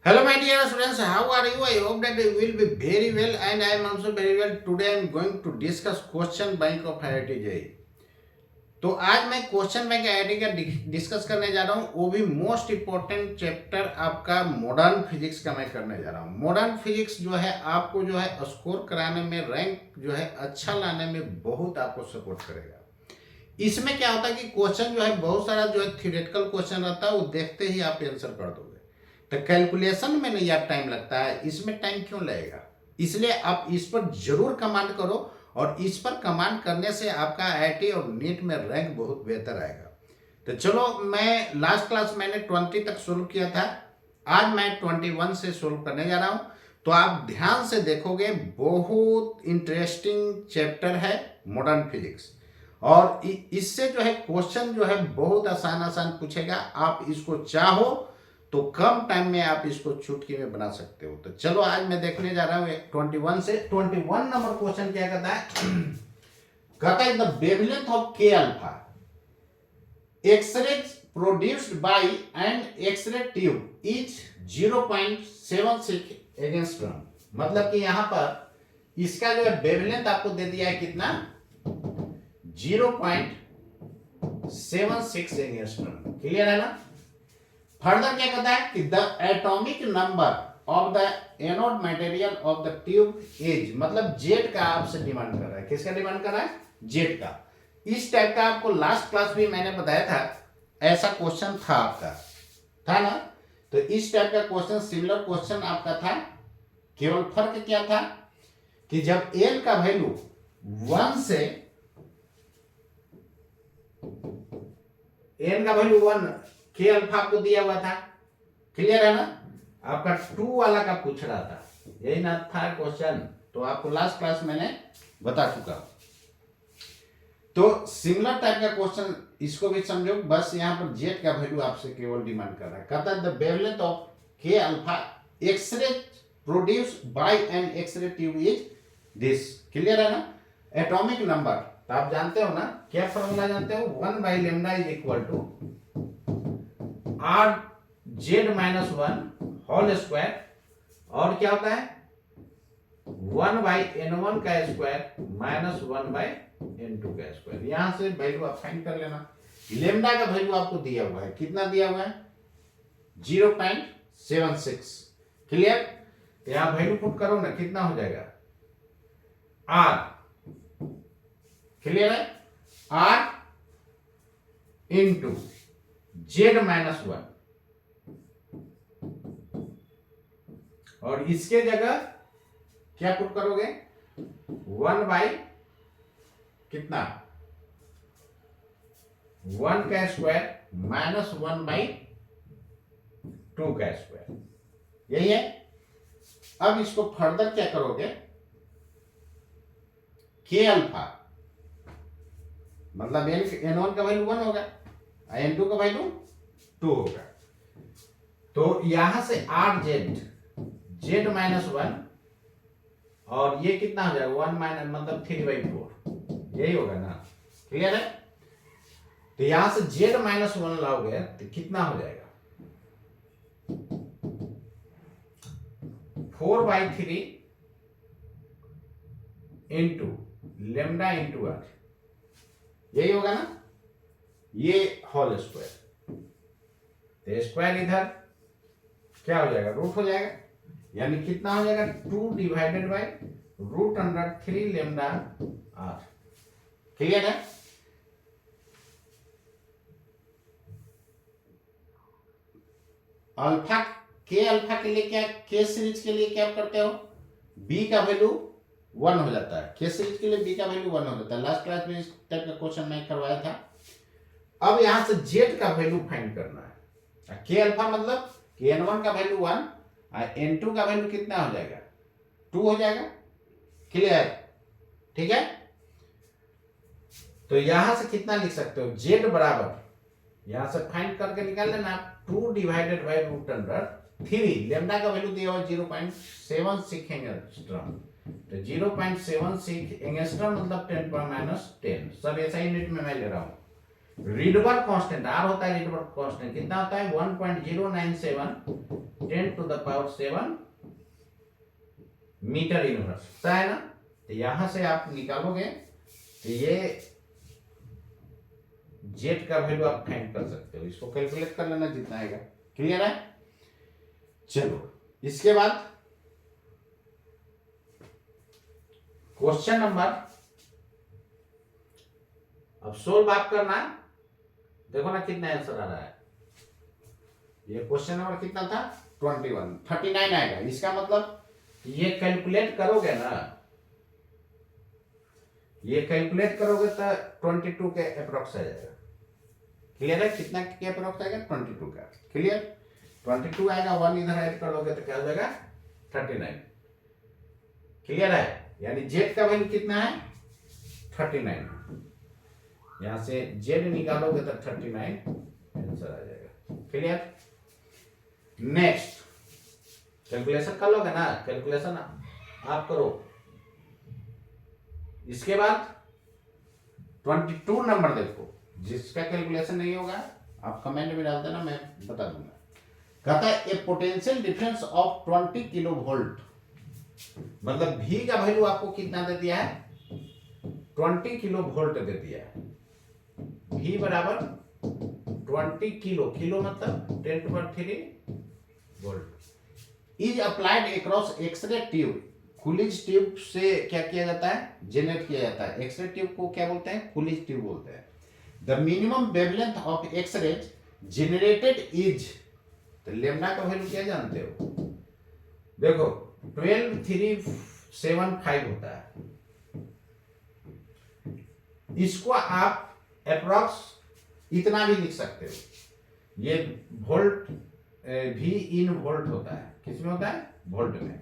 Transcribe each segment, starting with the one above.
Hello, my dear students. How are you? I hope that you will be very well, and I am also very well. Today, I am going to discuss question bank of IIT JEE. तो आज मैं question bank IIT का discuss करने जा रहा हूँ, वो भी मोस्ट इम्पोर्टेंट चैप्टर आपका मॉडर्न फिजिक्स का मैं करने जा रहा हूँ। मॉडर्न फिजिक्स जो है आपको जो है स्कोर कराने में, रैंक जो है अच्छा लाने में बहुत आपको सपोर्ट करेगा। इसमें क्या होता है कि क्वेश्चन जो है बहुत सारा जो है थियोरेटिकल क्वेश्चन रहता है, वो देखते ही आप आंसर कर दोगे। तो कैलकुलेशन में नहीं यार टाइम लगता है, इसमें टाइम क्यों लगेगा? इसलिए आप इस पर जरूर कमांड करो, और इस पर कमांड करने से आपका आईआईटी और नीट में रैंक बहुत बेहतर आएगा। तो चलो, मैं लास्ट क्लास मैंने 20 तक सोल्व किया था, आज मैं 21 से सोल्व करने जा रहा हूं। तो आप ध्यान से देखोगे, बहुत इंटरेस्टिंग चैप्टर है मॉडर्न फिजिक्स, और इससे जो है क्वेश्चन जो है बहुत आसान आसान पूछेगा। आप इसको चाहो तो कम टाइम में आप इसको चुटकी में बना सकते हो। तो चलो, आज मैं देखने जा रहा हूँ 21 से 21 नंबर क्वेश्चन क्या कहता है। कहता है the wavelength of K alpha X ray produced by an X ray tube is 0.76 angstrom. मतलब कि यहां पर इसका जो है वेवलेंथ आपको दे दिया है कितना, 0.76 एंगस्ट्रॉम। क्लियर है ना? फर्दर क्या कहता है कि the atomic number of the anode material of the tube is, मतलब जेड का आपसे डिमांड कर रहा है। किसका डिमांड कर रहा है? जेड का। इस टाइप का आपको लास्ट क्लास भी मैंने बताया था, ऐसा क्वेश्चन था आपका, था ना? तो इस टाइप का क्वेश्चन, सिमिलर क्वेश्चन आपका था। केवल फर्क क्या था कि जब एल का वैल्यू 1 से, एन का वैल्यू 1, के अल्फा आपको दिया हुआ था। क्लियर है ना? आपका 2 वाला का पूछ रहा था, यही ना था क्वेश्चन। तो आपको लास्ट क्लास मैंने बता चुका। तो सिमिलर टाइप का क्वेश्चन, इसको भी समझो। बस यहां पर जेड का वैल्यू आपसे केवल डिमांड कर रहा है। कहता है the wavelength of K alpha X ray produced by an X ray tube is this. Clear है ना? एटॉमिक नंबर, तो आप जानते हो ना, क्या फॉर्मूला जानते हो? 1/λ is equal to R Z minus 1 whole square, और क्या होता है 1/n1 का स्क्वायर माइनस 1/n2 का स्क्वायर। यहां से वैल्यू आप फाइंड कर लेना। लेमडा का वैल्यू आपको दिया हुआ है, कितना दिया हुआ है? 0.76। क्लियर? तो यहां वैल्यू पुट करो ना, कितना हो जाएगा? आर। क्लियर है? आर इंटू जेड माइनस 1, और इसके जगह क्या पुट करोगे? 1 बाई कितना, 1 का स्क्वायर माइनस 1/2 का स्क्वायर। यही है। अब इसको फर्दर क्या करोगे? के अल्फा, मतलब एन1 का वैल्यू 1 होगा, एन2 का वैल्यू 2 होगा। तो यहां से आर जेड, जेड माइनस 1, और ये कितना हो जाएगा? 1 माइनस, मतलब 3/4। यही होगा ना? क्लियर है? तो यहां से जेड माइनस 1 लाओगे तो कितना हो जाएगा? 4/3 इंटू लेमडा इंटू आर। यही होगा ना? ये होल स्क्वायर, तो स्क्वायर इधर क्या हो जाएगा? रूट हो जाएगा। यानी कितना हो जाएगा? 2/√3 लेमडा आर। क्लियर है? अल्फा, के अल्फा के लिए क्या, के सीरीज के लिए क्या करते हो? बी का वैल्यू 1 हो जाता है। के सीरीज के लिए बी का वैल्यू 1 हो जाता है। लास्ट क्लास में इस टाइप का क्वेश्चन मैं करवाया था। अब यहां से जेड का वैल्यू फाइंड करना है। के अल्फा मतलब कि एन1 का वैल्यू 1 और एन2 का वैल्यू कितना हो जाएगा? 2 हो जाएगा। क्लियर? ठीक है? तो यहां से कितना लिख सकते हो? जेड बराबर, यहां से फाइंड करके निकाल लेना, 2/√3। लेमडा का वैल्यू दिया हुआ 0.76 एंगस्ट्रॉम। तो 0.76 एंगस्ट्रॉम मतलब 10⁻⁻10। सब ऐसा यूनिट में मैं ले रहा हूं। रीडबर्ग कांस्टेंट, आर होता है रीडबर्ग कांस्टेंट, कितना होता है 1.097 10⁻⁷ मीटर इनवर्स होता है ना। तो यहां से आप निकालोगे तो ये जेट का वैल्यू आप फाइंड कर सकते हो, इसको कैलकुलेट कर लेना जितना आएगा। क्लियर है? चलो इसके बाद क्वेश्चन नंबर, अब सोल्व आप करना, देखो ना कितना आंसर आ रहा है। ये क्वेश्चन नंबर कितना था 39 आएगा। इसका मतलब ये कैलकुलेट करोगे ना, ये कैलकुलेट करोगे तो 22 के अप्रोक्स आ जाएगा। क्लियर है? कितना के अप्रोक्स आएगा 22 का। क्लियर? 22 आएगा, 1 इधर ऐड कर दोगे तो क्या हो जाएगा 39। क्लियर है? यानी जेड का वैल्यू कितना है 39, यहां से जेड निकालोगे तो 39 आंसर आ जाएगा। क्लियर? नेक्स्ट कैलकुलेशन कर लोगे ना, कैलकुलेशन आप करो। इसके बाद 22 नंबर देखो, जिसका कैलकुलेशन नहीं होगा आप कमेंट में डाल देना, मैं बता दूंगा। कहता है a potential difference of 20 kilo volt, मतलब V का वैल्यू आपको कितना दे दिया है 20 किलो वोल्ट दे दिया है। V बराबर 20 किलो, किलो मतलब 10⁻³ volt is applied across X ray tube. Coolidge tube से क्या किया जाता है, जनरेट किया जाता है। एक्सरे ट्यूब को क्या बोलते हैं, कुलिज ट्यूब बोलते हैं। The minimum wavelength of X rays generated is, तो लेम्डा का वैल्यू क्या जानते हो, देखो 12375 होता है। इसको आप अप्रॉक्स इतना भी लिख सकते हो, ये वोल्ट भी इन वोल्ट होता है, किसमें होता है वोल्ट में।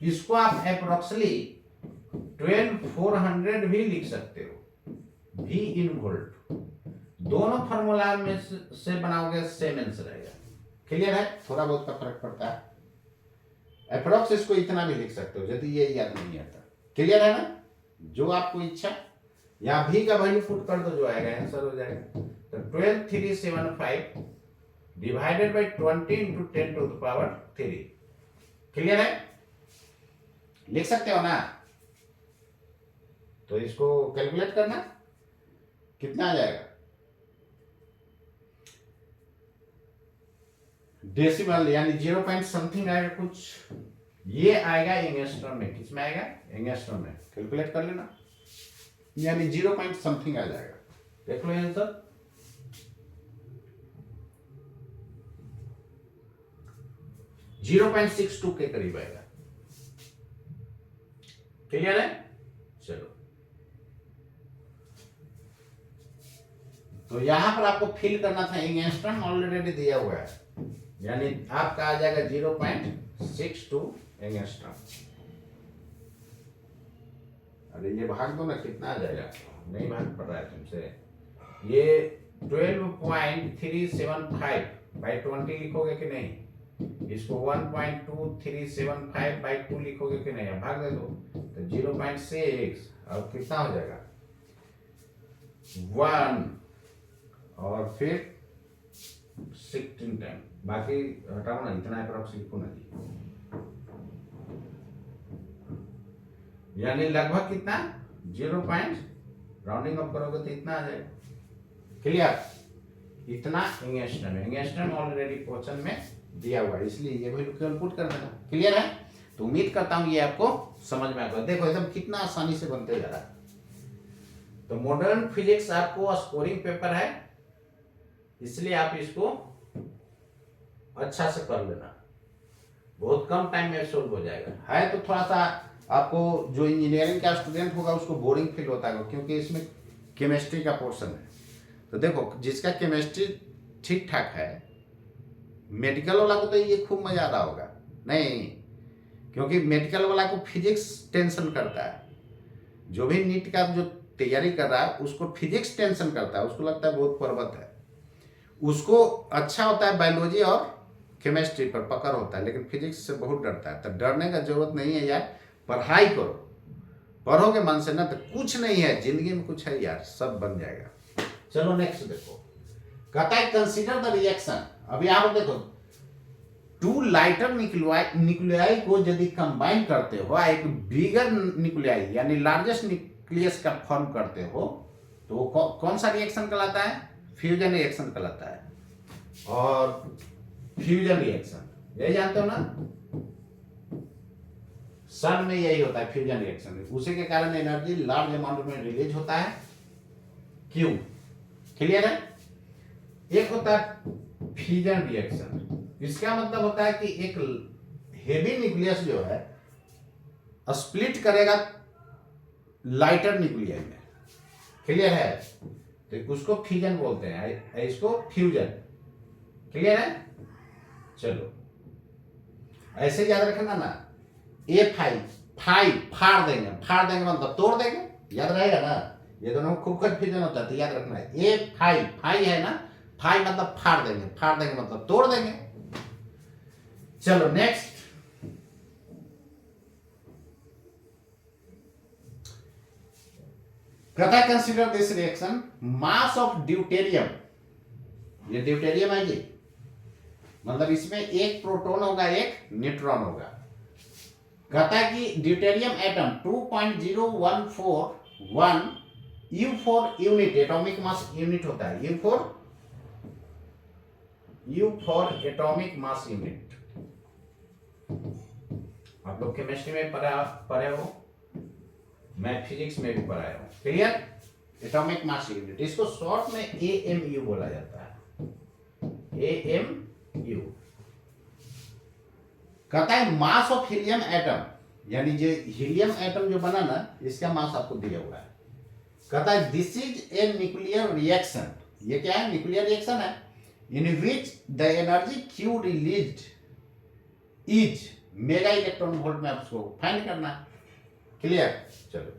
इसको आप अप्रोक्सली 12400 भी लिख सकते हो, भी इन वोल्ट। दोनों फार्मूला में से बनाओगे सेम आंसर रहेगा। क्लियर है? थोड़ा बहुत का फर्क पड़ता है। अप्रोक्स इसको इतना भी लिख सकते हो यदि ये याद नहीं आता। क्लियर है ना? जो आपको इच्छा, या भी का वैल्यू पुट कर दो, जो आएगा आंसर हो जाएगा। तो 12375 डिवाइडेड बाई 20 इंटू 10⁻3। क्लियर है? लिख सकते हो ना? तो इसको कैलकुलेट करना कितना आ जाएगा, डेसिमल यानी 0 पॉइंट समथिंग आएगा कुछ, ये आएगा एंगस्ट्रॉम में। किसमें आएगा, एंगस्ट्रॉम में। कैलकुलेट कर लेना, यानी 0 पॉइंट समथिंग आ जाएगा। देख लो आंसर, 0.62 के करीब आएगा। क्लियर है? चलो, तो यहां पर आपको फिल करना था, एंगस्ट्रॉम ऑलरेडी दिया हुआ है, यानी आपका आ जाएगा 0.62 एंगस्ट्रॉम। अरे ये भाग दो ना, कितना आ जाएगा, नहीं भाग पड़ रहा है तुमसे। ये 12.375 बाई 20 लिखोगे कि नहीं, इसको 1.2375 बाई 2 लिखोगे कि नहीं, भाग दे दो तो 0.6 और कितना हो जाएगा 1 और फिर 16 टाइम, बाकी हटाओ ना, इतना अप्रॉक्स लिखो ना जी, यानी लगभग कितना 0 पॉइंट, राउंडिंग अप करोगे तो इतना आ जाएगा। क्लियर? इतना एंगस्ट्रॉम ऑलरेडी क्वेश्चन में दिया हुआ है, इसलिए ये वैल्यू केवल पुट कर देना। क्लियर है? तो उम्मीद करता हूं ये आपको समझ में आएगा। देखो एकदम कितना आसानी से बनते जा रहा है। तो मॉडर्न फिजिक्स आपको स्कोरिंग पेपर है, इसलिए आप इसको अच्छा से कर लेना, बहुत कम टाइम में सोल्व हो जाएगा। है तो थोड़ा सा आपको जो इंजीनियरिंग का स्टूडेंट होगा उसको बोरिंग फील होता है, क्योंकि इसमें केमिस्ट्री का पोर्शन है। तो देखो जिसका केमिस्ट्री ठीक ठाक है, मेडिकल वाला को तो ये खूब मजा आ रहा होगा, नहीं, क्योंकि मेडिकल वाला को फिजिक्स टेंशन करता है। जो भी नीट का जो तैयारी कर रहा है उसको फिजिक्स टेंशन करता है, उसको लगता है बहुत पर्वत है। उसको अच्छा होता है बायोलॉजी और केमिस्ट्री पर पकड़ होता है, लेकिन फिजिक्स से बहुत डरता है। तो डरने का जरूरत नहीं है यार, पढ़ाई करो, पढ़ोगे मन से ना तो कुछ नहीं है जिंदगी में, कुछ है यार, सब बन जाएगा। चलो। चलो नेक्स्ट देखो, कहता है कंसीडर द रिएक्शन। अभी आप देखो, टू लाइटर न्यूक्लियाई को यदि कंबाइन करते हो, एक बिगर न्यूक्लियाई यानी लार्जेस्ट न्यूक्लियस का फॉर्म करते हो, तो वो कौन सा रिएक्शन कहलाता है? फ्यूजन रिएक्शन कहलाता है। और फ्यूजन रिएक्शन यही जानते हो ना, सन में यही होता है फ्यूजन रिएक्शन। उसी के कारण एनर्जी लार्ज अमाउंट में रिलीज होता है। क्यों? क्लियर है? एक होता है फ्यूजन रिएक्शन, इसका मतलब होता है कि एक हेवी न्यूक्लियस जो है स्प्लिट करेगा लाइटर न्यूक्लियस में। क्लियर है? तो उसको फ्यूजन बोलते हैं, इसको फ्यूजन। क्लियर है? चलो ऐसे याद रखना ना, फाड़ देंगे मतलब तोड़ देंगे, याद रहेगा ना। ये दोनों खूब कंफ्यूजन होता है, तो याद रखना है। फाई है ना, फाई मतलब फाड़ देंगे मतलब तोड़ देंगे। चलो नेक्स्ट, कहता है consider this reaction mass of deuterium. ये ड्यूटेरियम है, ये मतलब इसमें एक प्रोटॉन होगा, एक न्यूट्रॉन होगा। कहता है कि deuterium atom 2.0141 U4 unit, atomic mass unit होता है। U4 atomic mass unit. आप लोग केमिस्ट्री में पढ़े हो, मैं फिजिक्स में भी पढ़ाया हूं। क्लियर? एटॉमिक मास यूनिट, इसको शॉर्ट में AMU बोला जाता है। AMU। कहता है मास ऑफ हीलियम एटम, यानी जो हीलियम एटम जो बना ना, इसका मास आपको दिया हुआ है। कहता है this is a nuclear reaction. ये क्या है? न्यूक्लियर रिएक्शन है, in which the energy Q released is mega electron volt में आपको फाइंड करना है। क्लियर? चलो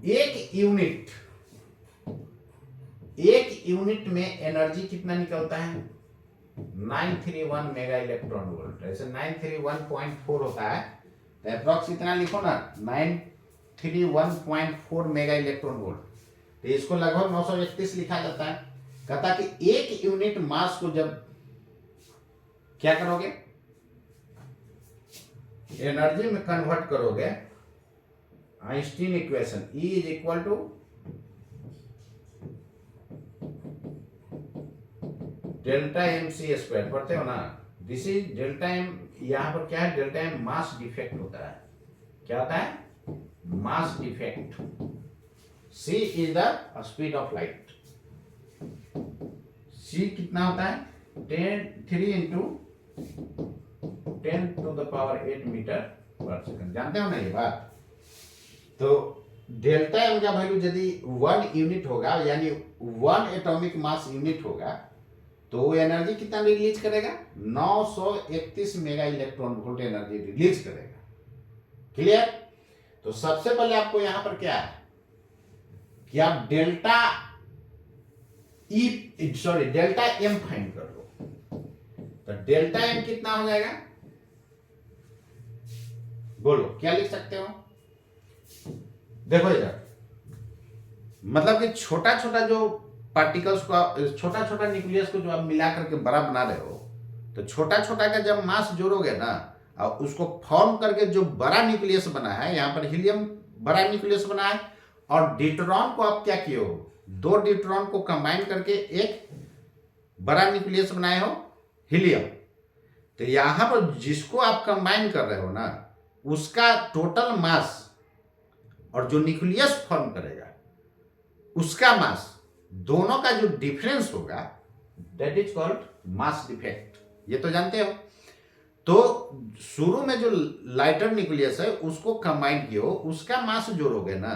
एक यूनिट में एनर्जी कितना निकलता है? 931 मेगा इलेक्ट्रॉन वोल्ट। ऐसे 931.4 होता है, तो अप्रॉक्स इतना लिखो ना, 931.4 मेगा इलेक्ट्रॉन वोल्ट। तो इसको लगभग 931 लिखा जाता है। कहता कि एक यूनिट मास को जब क्या करोगे, एनर्जी में कन्वर्ट करोगे, Einstein equation E is equal to delta MC square, पढ़ते हो ना। This is delta M। यहां पर क्या है? डेल्टा M मास डिफेक्ट होता है। क्या होता है? Mass defect. C is the speed of light. C कितना होता है? 3 into 10 to the power 8 metre पर सेकंड। जानते हो ना ये बात? तो डेल्टा M का वैल्यू यदि 1 यूनिट होगा, यानी 1 एटॉमिक मास यूनिट होगा, तो वो एनर्जी कितना रिलीज करेगा? 931 mega electron volt energy release करेगा। क्लियर? तो सबसे पहले आपको यहां पर क्या है कि आप डेल्टा M फाइंड कर लो। तो डेल्टा M कितना हो जाएगा? बोलो क्या लिख सकते हो? देखो इधर, मतलब कि छोटा छोटा जो पार्टिकल्स को, छोटा छोटा न्यूक्लियस को जो आप मिला करके बड़ा बना रहे हो, तो छोटा छोटा का जब मास जोड़ोगे ना, और उसको फॉर्म करके जो बड़ा न्यूक्लियस बना है, यहां पर हीलियम बड़ा न्यूक्लियस बना है, और ड्यूटेरॉन को आप क्या किए हो? 2 ड्यूटेरॉन को कंबाइन करके एक बड़ा न्यूक्लियस बनाए हो, हीलियम। तो यहां पर जिसको आप कंबाइन कर रहे हो ना, उसका टोटल मास और जो न्यूक्लियस फॉर्म करेगा उसका मास, दोनों का जो डिफरेंस होगा, that is called mass defect. ये तो जानते हो। तो शुरू में जो लाइटर न्यूक्लियस है उसको कंबाइन किए हो, उसका मास जोड़ोगे ना,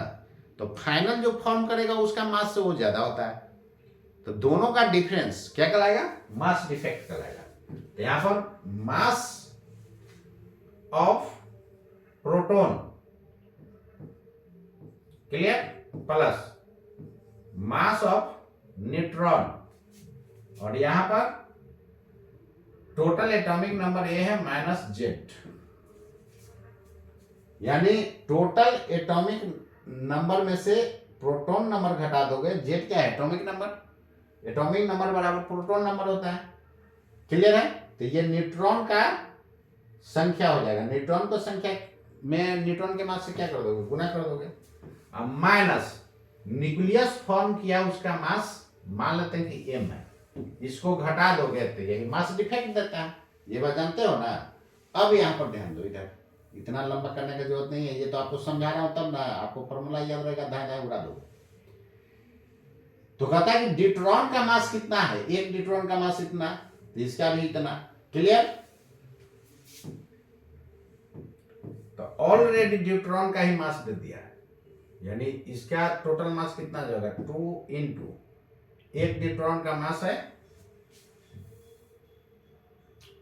तो फाइनल जो फॉर्म करेगा उसका मास से वो ज्यादा होता है। तो दोनों का डिफरेंस क्या कहलाएगा? मास डिफेक्ट कहलाएगा। तो यहां पर mass of proton, clear, plus mass of neutron, और यहां पर टोटल एटॉमिक नंबर ए है -Z। यानी टोटल एटॉमिक नंबर में से प्रोटॉन नंबर घटा दोगे, जेड क्या है एटॉमिक नंबर, एटॉमिक नंबर बराबर प्रोटॉन नंबर होता है। क्लियर है? तो ये न्यूट्रॉन का संख्या हो जाएगा, न्यूट्रॉन को संख्या में न्यूट्रॉन के मास से क्या कर दोगे, गुना कर दोगे। अब माइनस न्यूक्लियस फॉर्म किया उसका मास मान लेते हैं कि m है, इसको घटा दोगे तो यही मास डिफेक्ट देता है, ये बात जानते हो ना। अब यहाँ पर ध्यान दो, इधर इतना लंबा करने की जरूरत नहीं है, ये तो आपको समझा रहा हूं तब ना, आपको फॉर्मूला याद रहेगा, धाए धाए उड़ा दो। तो कहता है कि ड्यूट्रॉन का मास कितना है, एक ड्यूट्रॉन का मास इतना, तो इसका भी इतना। क्लियर? तो ऑलरेडी ड्यूट्रॉन का ही मास दे दिया है, यानी इसका टोटल मास कितना जाएगा 2 इंटू एक न्यूट्रॉन का मास है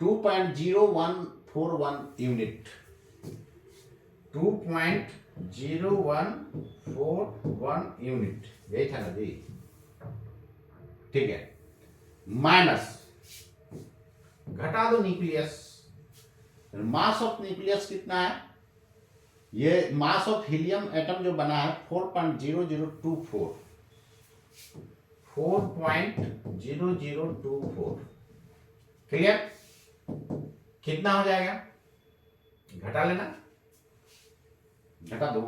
2.0141 यूनिट, 2.0141 यूनिट, यही था ना जी। ठीक है, माइनस घटा दो न्यूक्लियस, मास ऑफ न्यूक्लियस कितना है, ये मास ऑफ हीलियम एटम जो बना है 4.0024, 4.0024। क्लियर? कितना हो जाएगा, घटा लेना, घटा दो,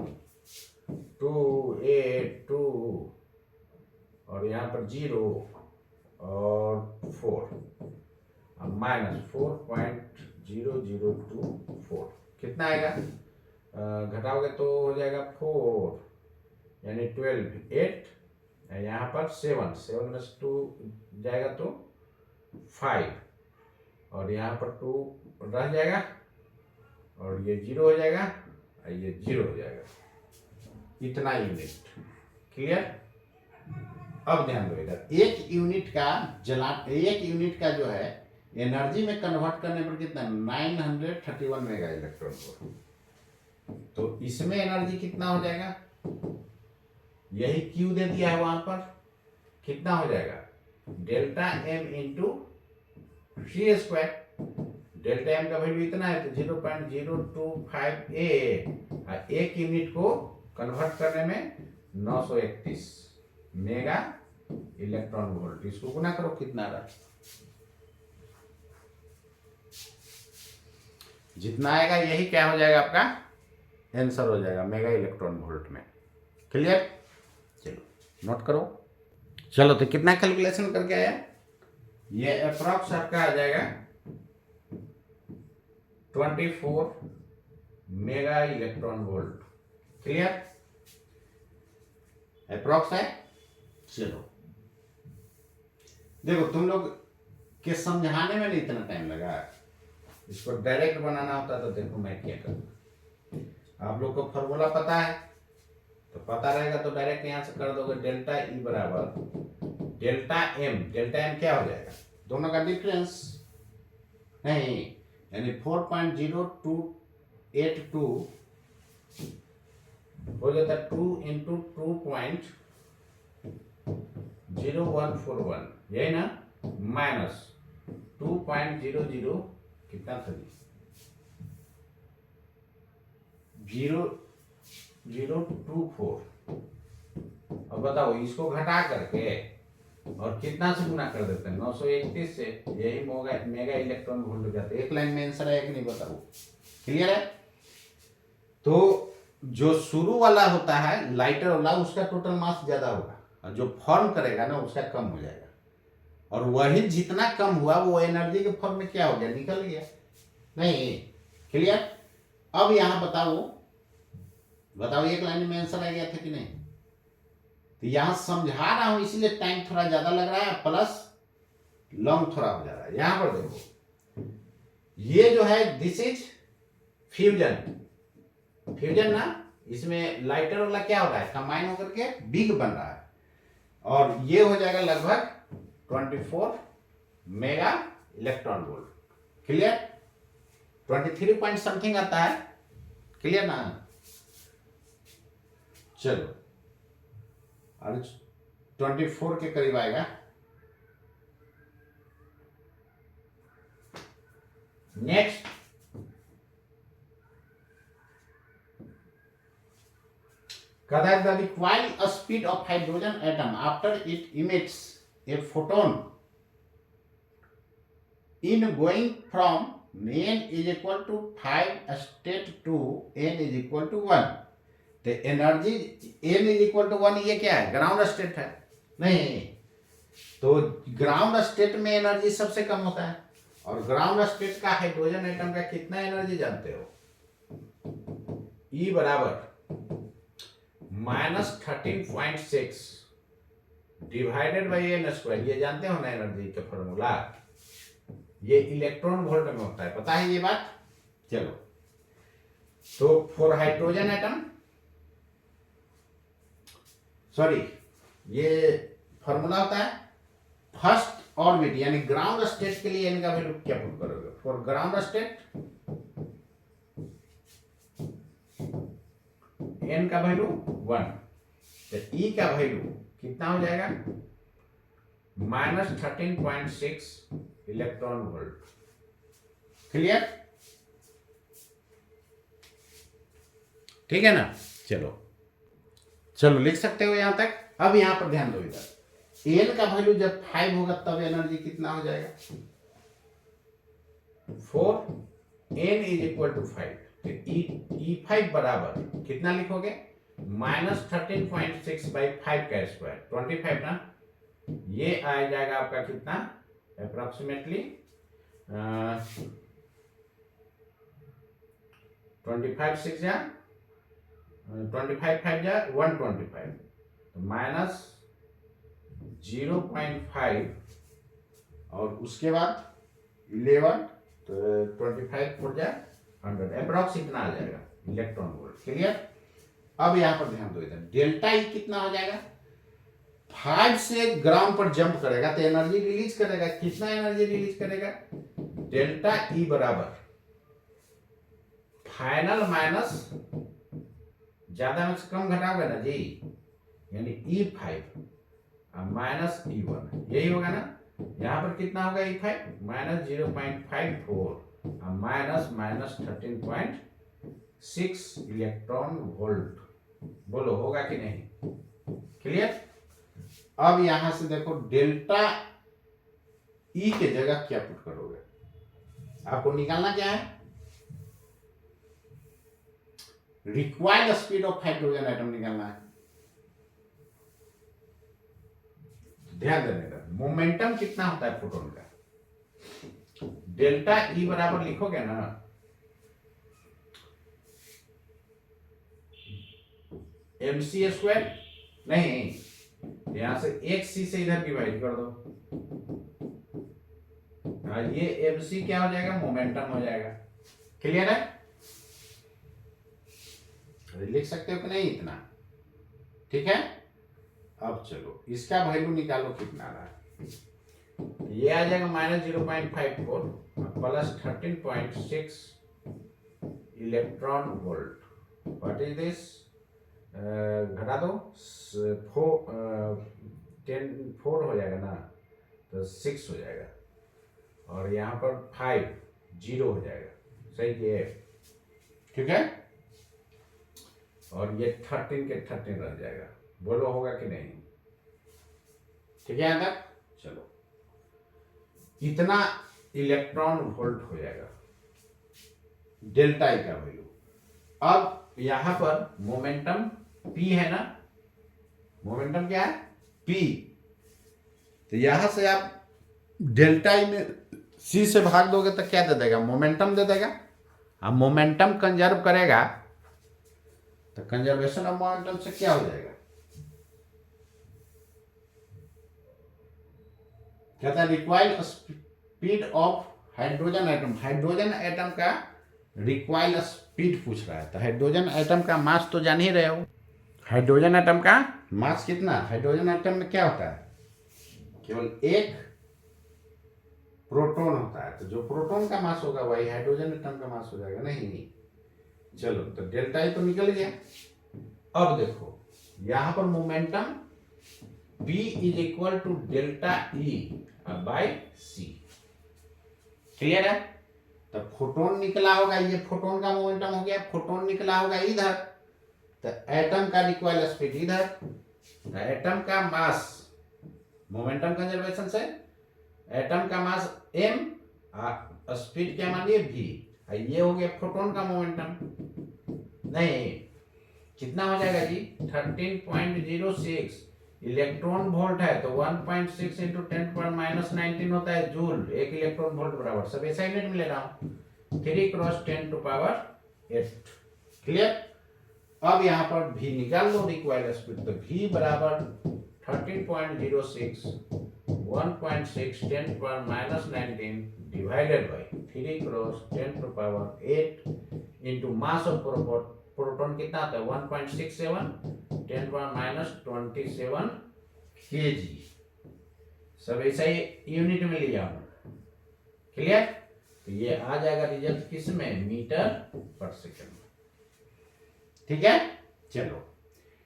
282 और यहाँ पर 0 और 4, अब माइनस 4.0024 कितना आएगा, घटाओगे तो हो जाएगा 4 यानी 12, 8, यहाँ पर 7, 7 में 2 जाएगा तो 5 और यहाँ पर 2 रह जाएगा और ये 0 हो जाएगा और ये 0 हो जाएगा, इतना यूनिट। क्लियर? अब ध्यान दो, इधर एक यूनिट का जो है एनर्जी में कन्वर्ट करने पर कितना 931 मेगा इलेक्ट्रॉन वोल्ट, तो इसमें एनर्जी कितना हो जाएगा, यही क्यू दे दिया है वहां पर, कितना हो जाएगा डेल्टा एम इंटू सी स्क्वायर, डेल्टा एम का वैल्यू इतना है तो 0.025 एक यूनिट को कन्वर्ट करने में 931 मेगा इलेक्ट्रॉन वोल्ट, इसको गुना करो कितना रहा, जितना आएगा यही क्या हो जाएगा आपका आंसर हो जाएगा मेगा इलेक्ट्रॉन वोल्ट में। क्लियर? चलो नोट करो। चलो तो कितना कैलकुलेशन करके आया, ये अप्रॉक्स आपका आ जाएगा 24 mega electron volt. Clear? Approx है। चलो देखो, तुम लोग के समझाने में नहीं इतना टाइम लगा, इसको डायरेक्ट बनाना होता तो देखो मैं क्या करूँ। आप लोग को फॉर्मूला पता है तो पता रहेगा तो डायरेक्ट यहां से कर दोगे, डेल्टा ई बराबर डेल्टा एम, डेल्टा एम क्या हो जाएगा, दोनों का डिफरेंस नहीं, यानी 4.0282 हो जाता है 2 इंटू 2.0141, यही ना, माइनस 2.00 कितना था 0.024। अब बताओ इसको घटा करके और कितना से गुना कर देते हैं 931 से, यही मेगा इलेक्ट्रॉन वोल्ट हो जाते हैं। एक लाइन में आंसर है कि नहीं बताओ। क्लियर है? तो जो शुरू वाला होता है लाइटर वाला, उसका टोटल मास ज्यादा होगा और जो फॉर्म करेगा ना उसका कम हो जाएगा, और वही जितना कम हुआ वो एनर्जी के फॉर्म में क्या हो गया, निकल गया नहीं। क्लियर? अब यहां बताओ एक लाइन में आंसर आ गया था कि नहीं। तो यहां समझा रहा हूं इसलिए टाइम थोड़ा ज्यादा लग रहा है, प्लस लॉन्ग थोड़ा हो जा रहा है। यहां पर देखो, ये जो है दिस इज फ्यूजन ना, इसमें लाइटर वाला क्या हो रहा है, कंबाइन होकर के बिग बन रहा है, और ये हो जाएगा लगभग 24 mega electron volt. Clear? 23 point something आता है। क्लियर ना? चलो और 24 के करीब आएगा। नेक्स्ट कहता है the required speed of hydrogen atom after it emits a photon in going from n is equal to 5 state to n is equal to 1, तो energy n is equal to 1 ये क्या है, ग्राउंड स्टेट है नहीं, तो ground state में energy सबसे कम होता है, और ग्राउंड स्टेट का हाइड्रोजन एटम का कितना एनर्जी जानते हो, E बराबर -13.6 डिवाइडेड बाई एन स्क्वायर, ये जानते हो ना एनर्जी का फॉर्मूला, ये इलेक्ट्रॉन वोल्ट में होता है, पता है ये बात। चलो तो फॉर हाइड्रोजन एटम, सॉरी ये फॉर्मूला होता है फर्स्ट ऑर्बिट यानी ग्राउंड स्टेट के लिए इनका वैल्यू क्या पुट करोगे, फॉर ग्राउंड स्टेट n का वैल्यू 1, तो E का वैल्यू कितना हो जाएगा -13.6 इलेक्ट्रॉन वोल्ट। क्लियर, ठीक है ना। चलो चलो लिख सकते हो यहां तक। अब यहां पर ध्यान दो, इधर एन का वैल्यू जब 5 होगा तब एनर्जी कितना हो जाएगा 4 n इज इक्वल टू 5, तो E5 बराबर कितना लिखोगे -13.6 बाई 5 का स्क्वायर 25 ना, ये आ जाएगा आपका कितना अप्रोक्सीमेटली 25 6 जा 25 5 जा 125, तो -0.5 और उसके बाद 11, तो 25 4 जा 100, अप्रोक्स इतना आ जाएगा इलेक्ट्रॉन वोल्ट। क्लियर। अब यहां पर ध्यान दो, इधर डेल्टा ई कितना हो जाएगा, 5 से ग्राउंड पर जंप करेगा तो एनर्जी रिलीज करेगा, कितना एनर्जी रिलीज करेगा, डेल्टा ई बराबर फाइनल माइनस ज्यादा में से कम घटाओगे ना जी, यानी E5 माइनस E1, यही होगा ना। यहां पर कितना होगा E5 -0.54 माइनस 13.6 इलेक्ट्रॉन वोल्ट। बोलो होगा कि नहीं। क्लियर। अब यहां से देखो डेल्टा ई के जगह क्या पुट करोगे, आपको निकालना क्या है, required speed of hydrogen atom निकालना है। ध्यान देने का, मोमेंटम कितना होता है फोटोन का, डेल्टा ई बराबर लिखोगे ना mc स्क्वायर, नहीं यहां से एक सी से इधर डिवाइड कर दो, ये mc क्या हो जाएगा, मोमेंटम हो जाएगा। क्लियर है, लिख सकते हो कि नहीं इतना, ठीक है। अब चलो इसका वैल्यू निकालो कितना रहा है, ये आ जाएगा -0.54 plus 13.6 electron volt. What is this, घटा दो 4 हो जाएगा ना, तो 6 हो जाएगा, और यहाँ पर 5 0 हो जाएगा, सही किए, ठीक है। और ये 13 के 13 रह जाएगा। बोलो होगा कि नहीं, ठीक है। यहाँ तक चलो, इतना इलेक्ट्रॉन वोल्ट हो जाएगा डेल्टा ई का वैल्यू। अब यहां पर मोमेंटम P है ना, मोमेंटम क्या है P, तो यहां से आप डेल्टा ई में C से भाग दोगे तो क्या दे देगा, मोमेंटम दे देगा। अब मोमेंटम कंजर्व करेगा तो कंजर्वेशन ऑफ मोमेंटम से क्या हो जाएगा, कहता है required speed of hydrogen atom, hydrogen atom का रिक्वायर्ड स्पीड पूछ रहा है। तो हाइड्रोजन एटम का मास तो जान ही रहे हो, हाइड्रोजन एटम का मास कितना, हाइड्रोजन एटम में क्या होता है, केवल एक प्रोटॉन होता है, तो जो प्रोटॉन का मास होगा वही हाइड्रोजन एटम का मास हो जाएगा। नहीं चलो, तो डेल्टा ई तो निकल गया। अब देखो यहां पर momentum P is equal to delta E by C. Clear है, तो फोटोन निकला होगा, ये फोटोन का मोमेंटम हो गया, फोटोन निकला होगा इधर, तो एटम का रिकॉइल स्पीड इधर, एटम का मास मोमेंटम कंजर्वेशन से एटम का मास m, स्पीड क्या मान लिए v, ये हो गया प्रोटॉन का मोमेंटम। नहीं कितना हो जाएगा जी 13.06 इलेक्ट्रॉन वोल्ट है तो 1.6 इंटू 10⁻⁻19 होता है जूल, एक इलेक्ट्रॉन वोल्ट बराबर, सब ऐसा यूनिट में ले रहा हूं, 3 क्रॉस 10⁸। क्लियर। अब यहाँ पर v निकाल लो रिक्वायर्ड स्पीड, तो v बराबर 13.06 1.6 10⁻⁻19 divided by 3 cross 10⁸ into mass of proton कितना आता है 1.67 10⁻⁻27 kg, सब ऐसा ही यूनिट में लिया हूं। क्लियर। तो ये आ जाएगा रिजल्ट किस में, मीटर पर सेकंड में। ठीक है। चलो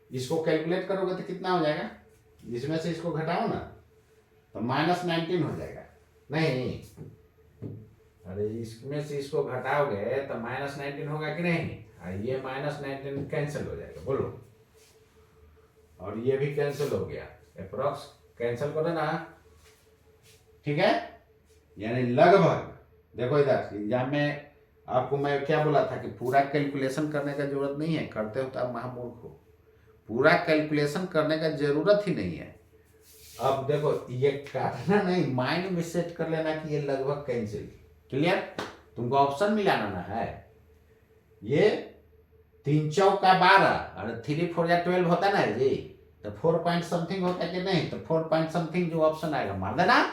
इसको कैलकुलेट करोगे तो कितना हो जाएगा, इसमें से इसको घटाओ ना तो -19 हो जाएगा। नहीं अरे इसमें से इसको घटाओगे तो -19 होगा कि नहीं, ये -19 कैंसिल हो जाएगा, बोलो, और ये भी कैंसिल हो गया, अप्रोक्स कैंसिल करो ना। ठीक है। यानी लगभग, देखो इधर एग्जाम में आपको मैं क्या बोला था कि पूरा कैलकुलेशन करने का जरूरत नहीं है, करते हो तो आप महामूर्ख हो, पूरा कैलकुलेशन करने का जरूरत ही नहीं है। अब देखो ये काटना नहीं, माइंड में सेट कर लेना कि ये लगभग कैंसिल। क्लियर। तुमको ऑप्शन मिलाना ना है, ये 3 चौका 12 और 3 4 या 12 होता ना जी, तो 4 पॉइंट समथिंग होता है कि नहीं, तो 4 पॉइंट समथिंग जो ऑप्शन आएगा मार देना।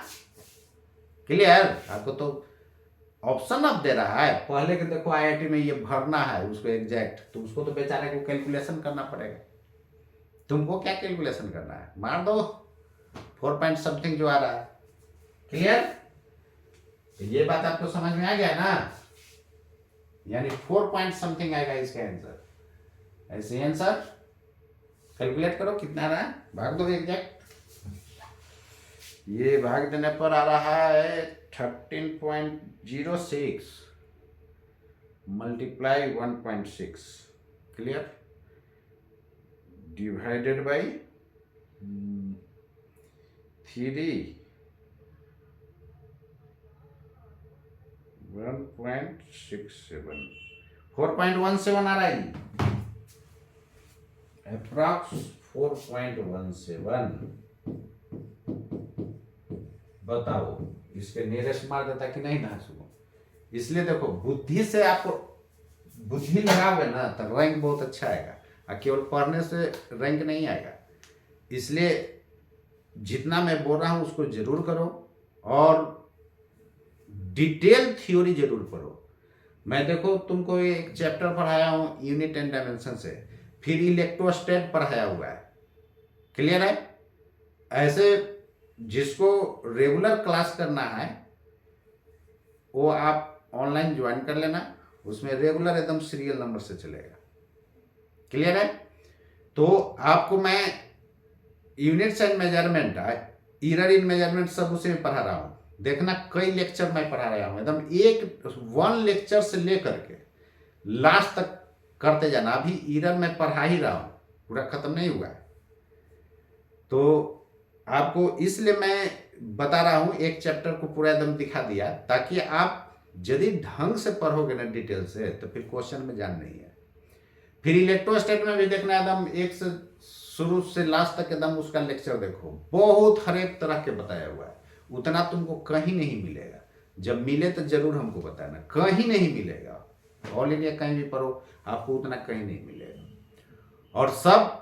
क्लियर। आपको तो ऑप्शन अब दे रहा है, पहले के देखो आईआईटी में ये भरना है उसको एग्जैक्ट, तो उसको तो बेचारे को कैलकुलेशन करना पड़ेगा, तुमको क्या कैलकुलेशन करना है, मार दो 4 पॉइंट समथिंग जो आ रहा है। क्लियर। तो ये बात आपको समझ में आ गया ना, यानी 4 पॉइंट समथिंग आएगा इसका आंसर। ऐसे आंसर कैलकुलेट करो कितना रहा है, भाग दो एग्जैक्ट, ये भाग देने पर आ रहा है 13.06 मल्टीप्लाई 1.6, क्लियर, डिवाइडेड बाई 3 1.67 4.17 आ रहा है, अप्रॉक्स 4.17। बताओ इसके नियरेस्ट मार देता कि नहीं ना सुनो। इसलिए देखो बुद्धि से आपको बुद्धि लगाओगे ना तो रैंक बहुत अच्छा आएगा, और केवल पढ़ने से रैंक नहीं आएगा। इसलिए जितना मैं बोल रहा हूं उसको जरूर करो, और डिटेल थ्योरी जरूर पढ़ो। मैं देखो तुमको एक चैप्टर पढ़ाया हूं यूनिट एंड डायमेंशन से, फिर इलेक्ट्रोस्टैट पढ़ाया हुआ है। क्लियर है। ऐसे जिसको रेगुलर क्लास करना है वो आप ऑनलाइन ज्वाइन कर लेना, उसमें रेगुलर एकदम सीरियल नंबर से चलेगा। क्लियर है। तो आपको मैं units and measurement, error in measurement सब उसे में पढ़ा रहा हूं। देखना कई लेक्चर मैं पढ़ा रहा हूं, एकदम वन लेक्चर से लेकर के लास्ट तक करते जाना। अभी एरर मैं पढ़ा ही रहा हूं, पूरा खत्म नहीं हुआ है। तो आपको इसलिए मैं बता रहा हूं, एक चैप्टर को पूरा एकदम दिखा दिया, ताकि आप यदि ढंग से पढ़ोगे ना डिटेल से तो फिर क्वेश्चन में जान नहीं है। फिर इलेक्ट्रोस्टैट में भी देखना, एकदम एक से शुरू से लास्ट तक एकदम उसका लेक्चर देखो, बहुत हर एक तरह के बताया हुआ है। उतना तुमको कहीं नहीं मिलेगा, जब मिले तो जरूर हमको बताना, कहीं नहीं मिलेगा। ऑल इंडिया कहीं भी पढ़ो आपको उतना कहीं नहीं मिलेगा, और सब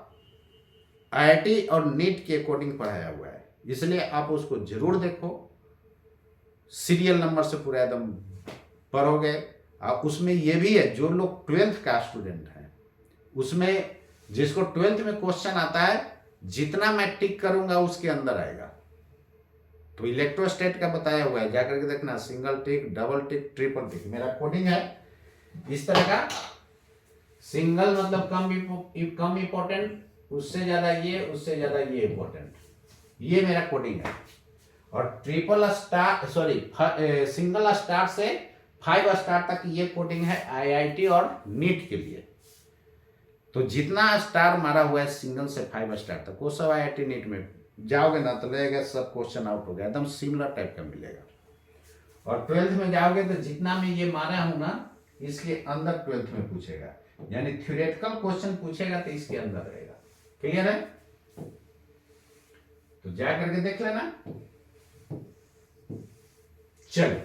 आईआईटी और नीट के अकॉर्डिंग पढ़ाया हुआ है। इसलिए आप उसको जरूर देखो, सीरियल नंबर से पूरा एकदम पढ़ोगे। उसमें ये भी है, जो लोग 12th का स्टूडेंट हैं उसमें जिसको 12th में क्वेश्चन आता है, जितना मैं टिक करूंगा उसके अंदर आएगा। तो इलेक्ट्रोस्टैट का बताया हुआ है, जाकर के देखना, सिंगल टिक, डबल टिक, ट्रिपल टिक, मेरा कोडिंग है इस तरह का। सिंगल मतलब कम इंपॉर्टेंट, उससे ज्यादा ये, उससे ज्यादा ये इंपॉर्टेंट, ये मेरा कोडिंग है। और ट्रिपल स्टार सिंगल स्टार से 5 स्टार तक ये कोडिंग है आईआईटी और नीट के लिए। तो जितना स्टार मारा हुआ है सिंगल से 5 स्टार तक वो सब IIT नीट में जाओगे ना तो लगेगा सब क्वेश्चन आउट हो गया, एकदम सिमिलर टाइप का मिलेगा। और 12th में जाओगे तो जितना मैं ये मारा हूं ना इसके अंदर 12th में पूछेगा, यानी थ्योरेटिकल क्वेश्चन पूछेगा तो इसके अंदर रहेगा। क्लियर है? तो जा करके देख लेना। चलो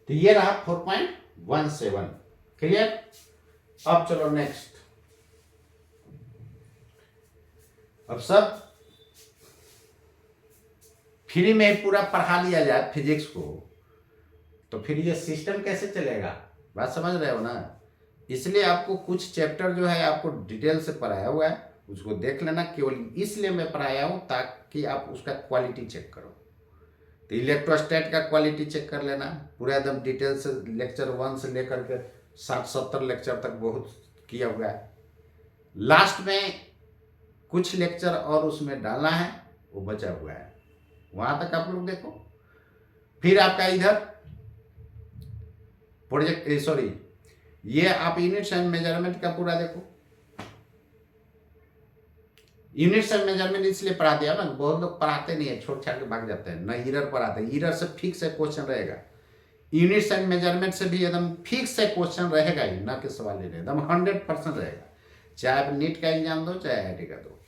तो ये रहा 4.17। क्लियर? अब चलो नेक्स्ट। अब सब फ्री में पूरा पढ़ा लिया जाए फिजिक्स को तो फिर ये सिस्टम कैसे चलेगा? बात समझ रहे हो ना? इसलिए आपको कुछ चैप्टर जो है आपको डिटेल से पढ़ाया हुआ है, उसको देख लेना। केवल इसलिए मैं पढ़ाया हूं ताकि आप उसका क्वालिटी चेक करो। तो इलेक्ट्रोस्टैट का क्वालिटी चेक कर लेना पूरा एकदम डिटेल से, लेक्चर 1 से लेकर के 60-70 लेक्चर तक बहुत किया हुआ है। लास्ट में कुछ लेक्चर और उसमें डालना है, वो बचा हुआ है, वहां तक आप लोग देखो। फिर आपका इधर प्रोजेक्ट ये आप यूनिट्स एंड मेजरमेंट का पूरा देखो। यूनिट्स एंड मेजरमेंट इसलिए पढ़ा दिया ना, बहुत लोग पढ़ाते नहीं है, छोड़ छाड़ के भाग जाते हैं, न ईरर पढ़ाते हैं। ईरर से फिक्स है क्वेश्चन रहेगा, यूनिट्स एंड मेजरमेंट से भी एकदम फिक्स है क्वेश्चन रहेगा ही, ना कि सवाल ही एकदम 100% रहेगा, चाहे आप नीट का एग्जाम दो चाहे IIT का दो।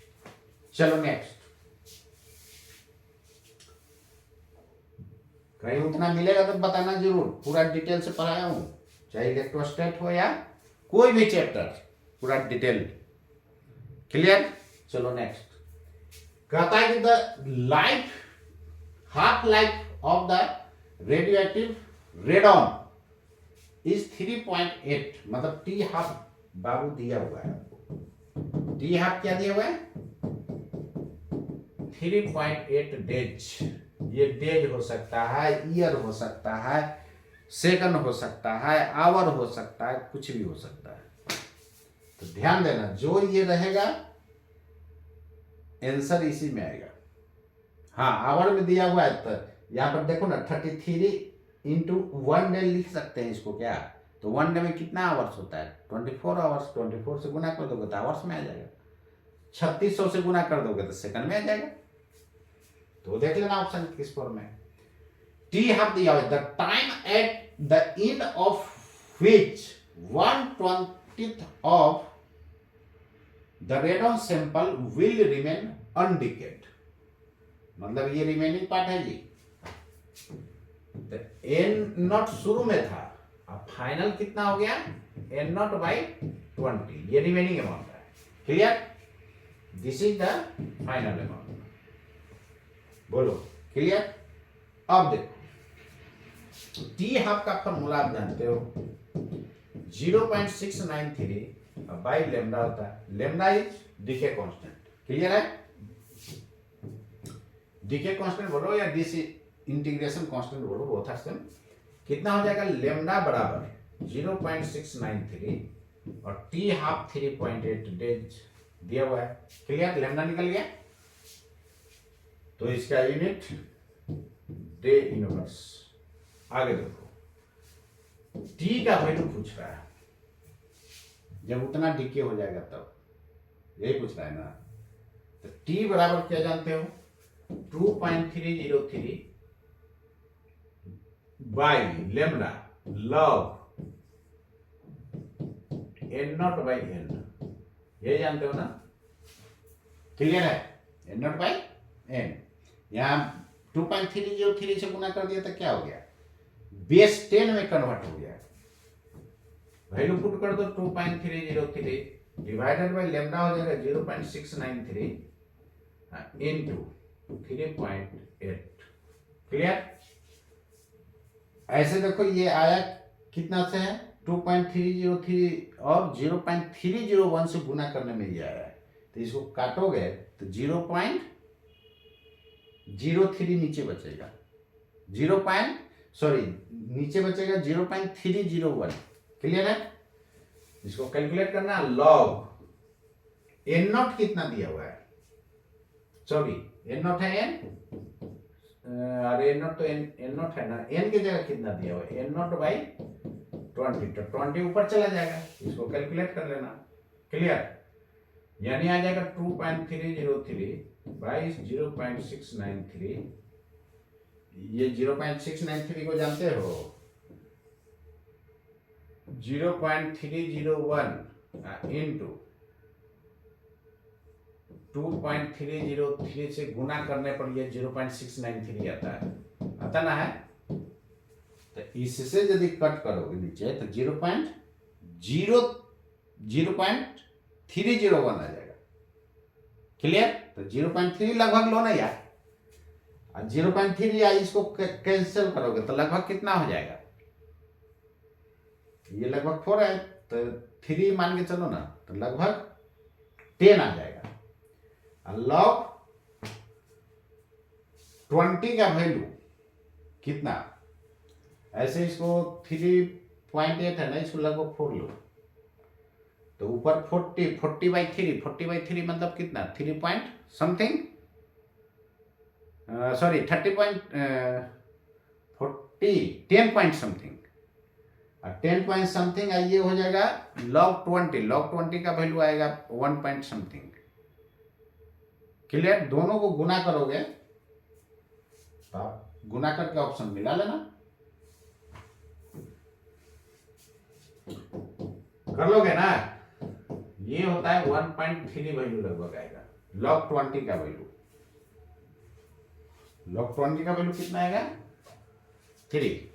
चलो नेक्स्ट। कहीं उतना मिलेगा तो बताना जरूर, पूरा डिटेल से पढ़ाया हूं, चाहे इलेक्ट्रोस्टैट हो या कोई भी चैप्टर, पूरा डिटेल। क्लियर? चलो नेक्स्ट। कहता है कि the half life of the radioactive radon is 3.8, मतलब टी हाफ बाबू दिया हुआ है आपको। टी हाफ क्या दिया हुआ है? 3.8 डेज। ये डेज हो सकता है, ईयर हो सकता है, सेकंड हो सकता है, आवर हो सकता है, कुछ भी हो सकता है। तो ध्यान देना, जो ये रहेगा आंसर इसी में आएगा। हाँ, आवर में दिया हुआ है तो यहां पर देखो ना 33 इंटू 1 डे लिख सकते हैं इसको क्या? तो 1 डे में कितना आवर्स होता है? 24 आवर्स। 24 से गुना कर दोगे तो आवर्स में आ जाएगा। 3600 से गुना कर दोगे तो सेकंड में आ जाएगा। तो देख लेना ऑप्शन किस फॉर्म में। टी हाफ दिया हुआ, the time at the end of which 1/20 of the radon sample will remain undecayed, मतलब ये रिमेनिंग पार्ट है जी। एन नॉट शुरू में था, अब फाइनल कितना हो गया? एन नॉट बाई 20, ये रिमेनिंग अमाउंट है। Clear? This is the final amount. बोलो क्लियर? अब देखो टी हाफ का फॉर्मूला आप जानते हो, 0.693 बाई लेमडा होता है। Lambda is decay constant. Clear है? डीके कांस्टेंट बोलो या डीसी इंटीग्रेशन कांस्टेंट बोलो, बोथ आर सेम। कितना हो जाएगा? लेमडा बराबर 0.693 और टी हाफ 3.8 डेज दिया हुआ है। क्लियर? लेमडा निकल गया तो इसका यूनिट डे इनवर्स। आगे देखो, टी का वैल्यू पूछ रहा है, जब उतना डीके हो जाएगा तब, यही पूछ रहा है ना। तो टी बराबर क्या जानते हो? 2.303 by lambda log N not by N, ये जानते हो ना? क्लियर है? N not by N. यहां 2.303 से गुना कर दिया तो क्या हो गया? बेस 10 में कन्वर्ट हो गया। वैल्यू पुट कर दो 2.303 डिवाइडेड बाय लेमडा हो जाएगा 0.693 इनटू 3.8। क्लियर? ऐसे देखो ये आया कितना से है? 2.303 और 0.301 से गुना करने में ये आया है। तो इसको काटोगे तो 0.03 नीचे बचेगा, नीचे बचेगा 0.301। क्लियर है? इसको कैलकुलेट करना। लॉग एन नॉट कितना दिया हुआ है? सॉरी, एन नॉट है एन, अरे एन नॉट तो एन नॉट है ना, एन की जगह कितना दिया हुआ है? एन नॉट बाई 20, तो 20 ऊपर चला जाएगा, इसको कैलकुलेट कर लेना। क्लियर, यानी आ जाएगा 2.303 बाई 0.693। ये 0.693 को जानते हो, 0.301 इंटू 2.303 से गुना करने पर ये 0.693 आता ना है। तो इससे यदि कट करोगे नीचे तो 0.301 आ जाएगा। क्लियर, तो 0.3 लगभग लो ना यार, 0.3 या इसको कैंसिल करोगे तो लगभग कितना हो जाएगा, ये लगभग 4 है तो 3 मान के चलो ना, तो लगभग 10 आ जाएगा। लॉग 20 का वैल्यू कितना, ऐसे इसको 3.8 है ना, इसको लगभग 4 लो तो ऊपर 40/3 मतलब कितना, 3 point something, sorry 10 point something, 10 point something ये हो जाएगा लॉग 20 का वैल्यू आएगा 1 पॉइंट समथिंग। क्लियर, दोनों को गुना करोगे तो आप गुना करके ऑप्शन मिला लेना, कर लोगे ना। ये होता है 1.3 वैल्यू लगभग आएगा लॉग 20 का वैल्यू। लॉग 20 का वैल्यू कितना आएगा, 3।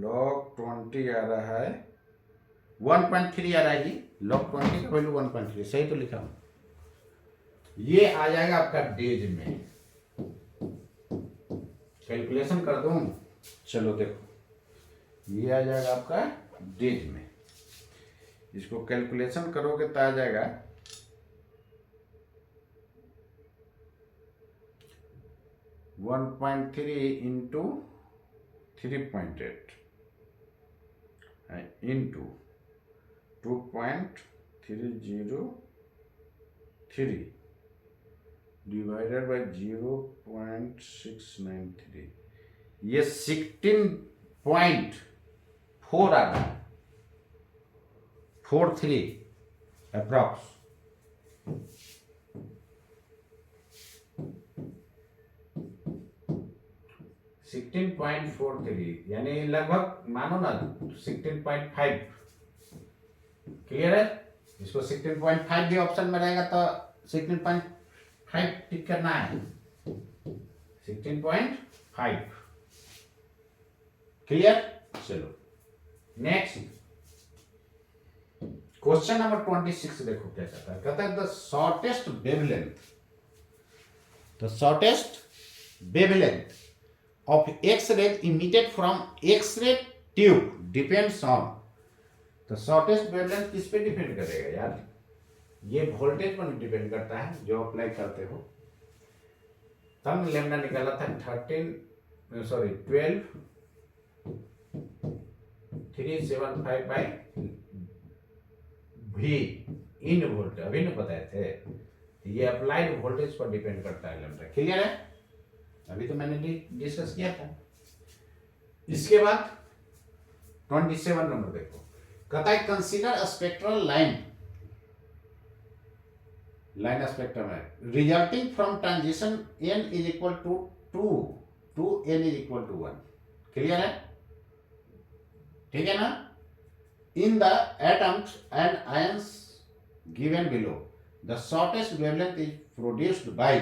लॉग 20 आ रहा है 1.3 आ रहा है जी, लॉग 20 का वैल्यू 1.3, सही तो लिखा हूं। ये आ जाएगा आपका डेज में, कैलकुलेशन कर दूं, चलो देखो ये आ जाएगा आपका डेज में, इसको कैलकुलेशन करोगे तो आ जाएगा 1.3 इंटू 3.8 इंटू 2.303 डिवाइडेड बाय 0.693, ये 16.4 आ रहा है, 43 अप्रॉक्स। सिक्सटीन 16.43 यानी लगभग मानो ना 16.5। क्लियर है, इसको 16.5 भी ऑप्शन में रहेगा तो 16.5 टिक करना है, 16.5। क्लियर, चलो नेक्स्ट क्वेश्चन नंबर 26 देखो क्या कहता है। कहता है the shortest wavelength of X-rays emitted from X-ray tube depends on, तो शॉर्टेस्ट वेवलेंथ किस पे डिपेंड करेगा यार, ये वोल्टेज पर डिपेंड करता है जो अप्लाई करते हो। तब लेमडा निकाला था 12,375 बाई भी इन वोल्ट, अभी न बताए थे, ये अप्लाइड वोल्टेज पर डिपेंड करता है लेमडा। क्लियर है, अभी तो मैंने डिस्कस किया था। इसके बाद 27 नंबर देखो, कहता है कंसीडर स्पेक्ट्रल लाइन स्पेक्ट्रम है resulting from transition n is equal to 2 to n is equal to 1। Clear है, ठीक है ना। In the atoms and ions given below the shortest wavelength is produced by,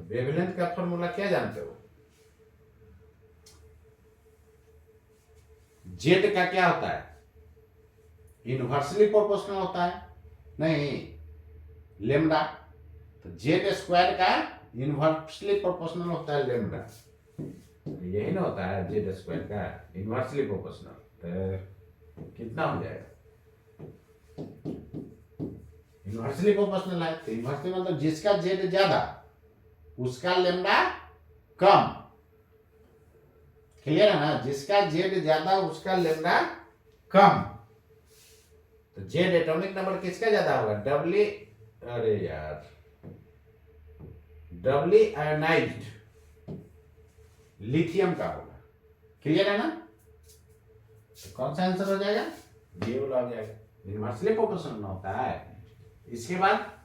wavelength का formula क्या जानते हो, Z का क्या होता है, इनवर्सली प्रोपोर्शनल होता है, नहीं लेमडा, तो जेड स्क्वायर का इनवर्सली प्रोपोर्शनल होता है लेमडा, यही ना होता है जेड स्क्वायर का इनवर्सली प्रोपोर्शनल। तो कितना हो जाएगा, इनवर्सली प्रोपोर्शनल है तो इनवर्सली मतलब जिसका जेड ज्यादा उसका लेमडा कम। क्लियर है ना, जिसका जेड ज्यादा उसका लेमडा कम। तो जेड एटॉमिक नंबर किसका ज्यादा होगा, डबली, अरे यार डबली आयोनाइज्ड लिथियम का होगा। क्लियर है ना? तो कौन सा आंसर हो जाएगा? ये वाला हो जाएगा, इनवर्सली प्रोपोर्शनल होता है। इसके बाद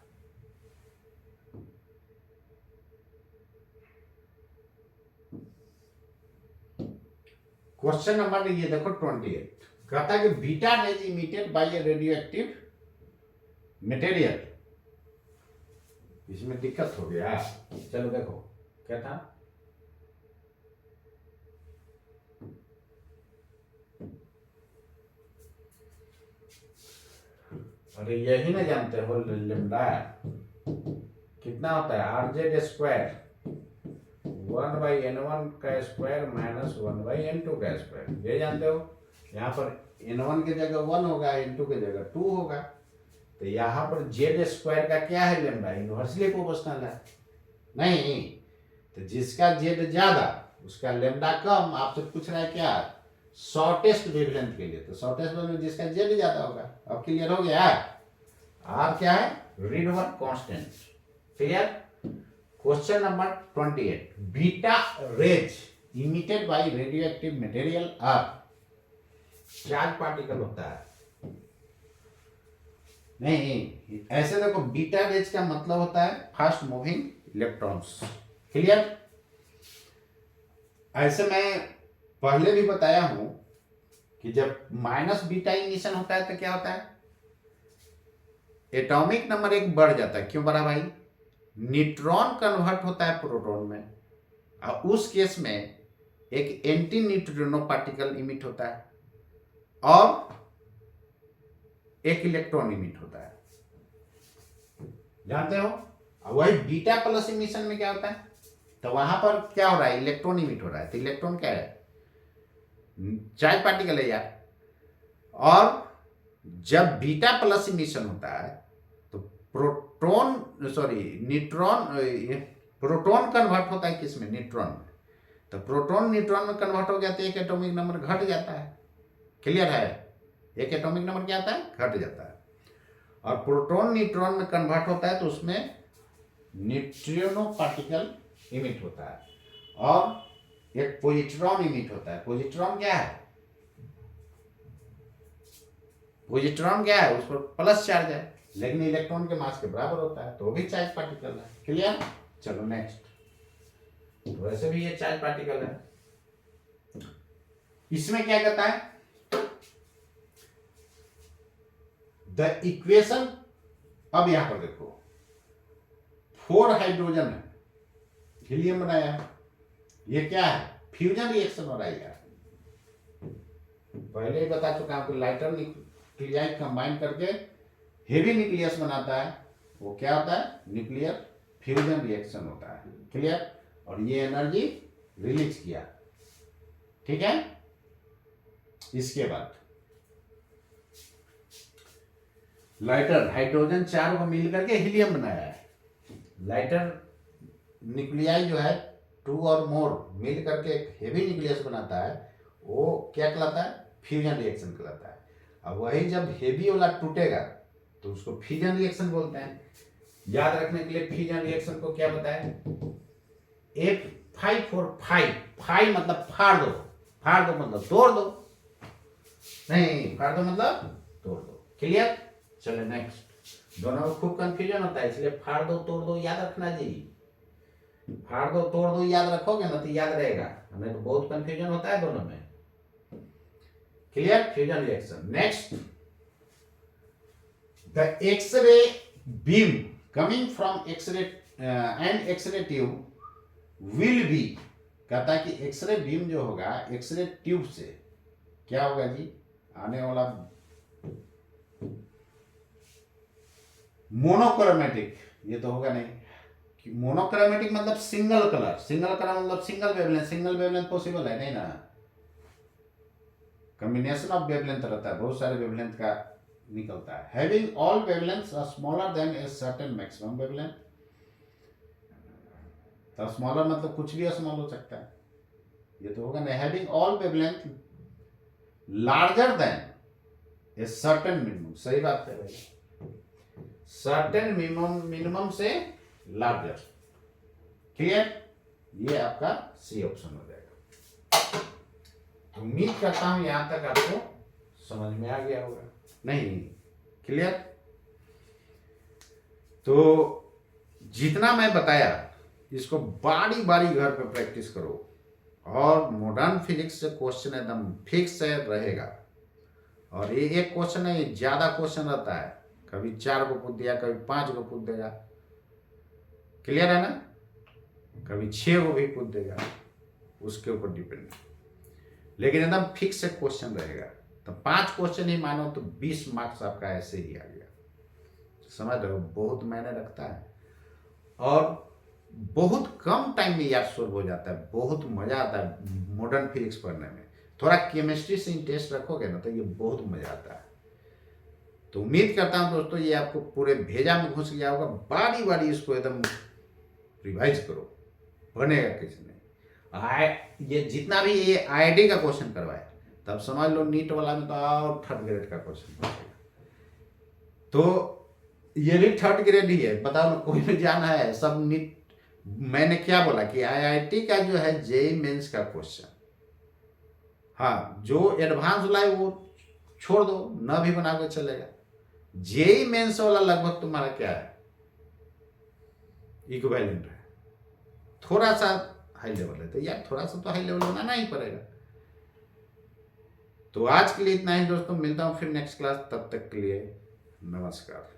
क्वेश्चन नंबर ये देखो 28, कहता है कि beta is emitted by a radio active material. इसमें दिक्कत हो गया, चलो देखो क्या था। अरे यही ना जानते हो, लेमडा कितना होता है? आर जेड स्क्वायर 1/n1 का स्क्वायर माइनस 1/n2 का स्क्वायर, ये जानते हो। यहाँ पर n1 की जगह 1 होगा, n2 की जगह 2 होगा। तो यहाँ पर जेड स्क्वायर का क्या है? लेमडा इनवर्सली प्रोपोर्शनल है। नहीं, तो जिसका जेड ज्यादा उसका लेमडा कम। आपसे पूछ रहा है क्या? शॉर्टेस्ट वेवलेंथ के लिए। तो शॉर्टेस्ट वेवलेंथ जिसका जेड ज्यादा होगा। अब क्लियर हो गया? आर क्या है? Rydberg constant. Clear? Question number 28, beta rays emitted by radio active material are charge particle होता है। नहीं, ऐसे देखो, बीटा रेज का मतलब होता है फास्ट मूविंग इलेक्ट्रॉन्स। क्लियर? ऐसे मैं पहले भी बताया हूं कि जब माइनस बीटा इमिशन होता है तो क्या होता है? एटॉमिक नंबर एक बढ़ जाता है। क्यों बढ़ा भाई? न्यूट्रॉन कन्वर्ट होता है प्रोटॉन में, और उस केस में एक एंटी न्यूट्रिनो पार्टिकल इमिट होता है और एक इलेक्ट्रॉन इमिट होता है, जानते हो। वही बीटा प्लस इमिशन में क्या होता है? तो वहां पर क्या हो रहा है? इलेक्ट्रॉन इमिट हो रहा है। तो इलेक्ट्रॉन क्या है? चार्ज पार्टिकल है यार। और जब बीटा प्लस इमिशन होता है तो प्रोटॉन कन्वर्ट होता है किसमें? न्यूट्रॉन में। तो प्रोटॉन न्यूट्रॉन में कन्वर्ट हो गया तो एक एटॉमिक नंबर घट जाता है। क्लियर है? एक एटॉमिक नंबर क्या आता है? घट जाता है। और प्रोटॉन न्यूट्रॉन में कन्वर्ट होता है तो उसमें न्यूट्रिनो पार्टिकल इमिट होता है और एक पॉजिट्रॉन इमिट होता है। पॉजिट्रॉन क्या है? पॉजिट्रॉन क्या है? उस पर प्लस चार्ज है, लेकिन इलेक्ट्रॉन के मास के बराबर होता है, तो वो भी चार्ज पार्टिकल है। क्लियर? चलो नेक्स्ट। तो वैसे भी ये चार्ज पार्टिकल है। इसमें क्या कहता है? द इक्वेशन, अब यहां पर देखो 4 हाइड्रोजन है, हीलियम बनाया है। ये क्या है? फ्यूजन रिएक्शन हो रहा है यार। पहले ही बता चुका हूं कि लाइटर न्यूक्लियाई कंबाइन करके हेवी न्यूक्लियस बनाता है, वो क्या होता है? न्यूक्लियर फ्यूजन रिएक्शन होता है। क्लियर? और ये एनर्जी रिलीज किया। ठीक है? इसके बाद लाइटर हाइड्रोजन 4 को मिल करके हीलियम बनाया है। लाइटर न्यूक्लियाई जो है 2 और मोर मिल करके एक हेवी न्यूक्लियस बनाता है, वो क्या कहलाता है? फ्यूजन रिएक्शन कहलाता है। अब वही जब हेवी वाला टूटेगा तो उसको फ्यूजन रिएक्शन बोलते हैं। याद रखने के लिए फ्यूजन रिएक्शन को क्या बताएं? F5 फाइव मतलब फाड़ दो। फाड़ दो मतलब तोड़ दो। नहीं, फाड़ दो मतलब तोड़ दो। क्लियर? चले नेक्स्ट। दोनों में खूब कंफ्यूजन होता है, इसलिए फाड़ दो तोड़ दो याद रखना जी। फाड़ दो तोड़ दो याद रखोगे ना तो याद रहेगा, हमें तो बहुत कंफ्यूजन होता है दोनों में। Clear? Fusion reaction. Next, the X ray beam coming from X ray and X ray tube will be, कहता है कि एक्सरे बीम जो होगा एक्सरे ट्यूब से क्या होगा जी? आने वाला मोनोक्रोमेटिक, ये तो होगा नहीं। मोनोक्रोमेटिक मतलब सिंगल कलर। सिंगल कलर मतलब single wavelength. Single wavelength possible है नहीं ना, कॉम्बिनेशन ऑफ वेवलेंथ रहता है, बहुत सारे वेवलेंथ का निकलता है। Having all wavelengths are smaller than a certain maximum wavelength. तो स्मॉलर मतलब कुछ भी स्मॉल हो सकता है, ये तो होगा नहीं। Having all wavelength larger than a certain minimum, सही बात है भाई, सर्टेन मिनिमम से लार्जर। क्लियर? ये आपका सी ऑप्शन हो जाएगा। तो उम्मीद करता हूं यहां तक आपको समझ में आ गया होगा। नहीं, क्लियर? तो जितना मैं बताया इसको बारी बारी घर पे प्रैक्टिस करो, और मॉडर्न फिजिक्स से क्वेश्चन एकदम फिक्स है रहेगा। और ये एक क्वेश्चन है, ये ज्यादा क्वेश्चन रहता है, कभी 4 को पूछ दिया, कभी 5 को पूछ देगा, क्लियर है ना, कभी 6 को भी पूछ देगा, उसके ऊपर डिपेंड। लेकिन एकदम फिक्स से क्वेश्चन रहेगा। तो 5 क्वेश्चन ही मानो तो 20 मार्क्स आपका ऐसे ही आ गया। समझ रहे हो, बहुत मायने रखता है और बहुत कम टाइम में याद सोल्व हो जाता है। बहुत मजा आता है मॉडर्न फिजिक्स पढ़ने में। थोड़ा केमिस्ट्री से इंटरेस्ट रखोगे ना तो ये बहुत मजा आता है। तो उम्मीद करता हूं दोस्तों ये आपको पूरे भेजा में घुस गया होगा। बारी बारी इसको एकदम रिवाइज करो, बनेगा किसी नहीं। ये जितना भी ये आईआईटी का क्वेश्चन करवाए, तब समझ लो नीट वाला में तो और 3rd ग्रेड का क्वेश्चन बनेगा। तो ये भी 3rd ग्रेड ही है, बताओ ना, कोई भी जाना है सब नीट। मैंने क्या बोला कि आईआईटी का जो है जेई मेंस का क्वेश्चन, हाँ जो एडवांस लाए वो छोड़ दो, न भी बना के चलेगा। जेई मेंस वाला लगभग तुम्हारा क्या है, इक्विवेलेंट है, थोड़ा सा हाई लेवल है। तो यार थोड़ा सा तो हाई लेवल बनाना ही पड़ेगा। तो आज के लिए इतना ही दोस्तों, मिलता हूं फिर नेक्स्ट क्लास, तब तक के लिए नमस्कार।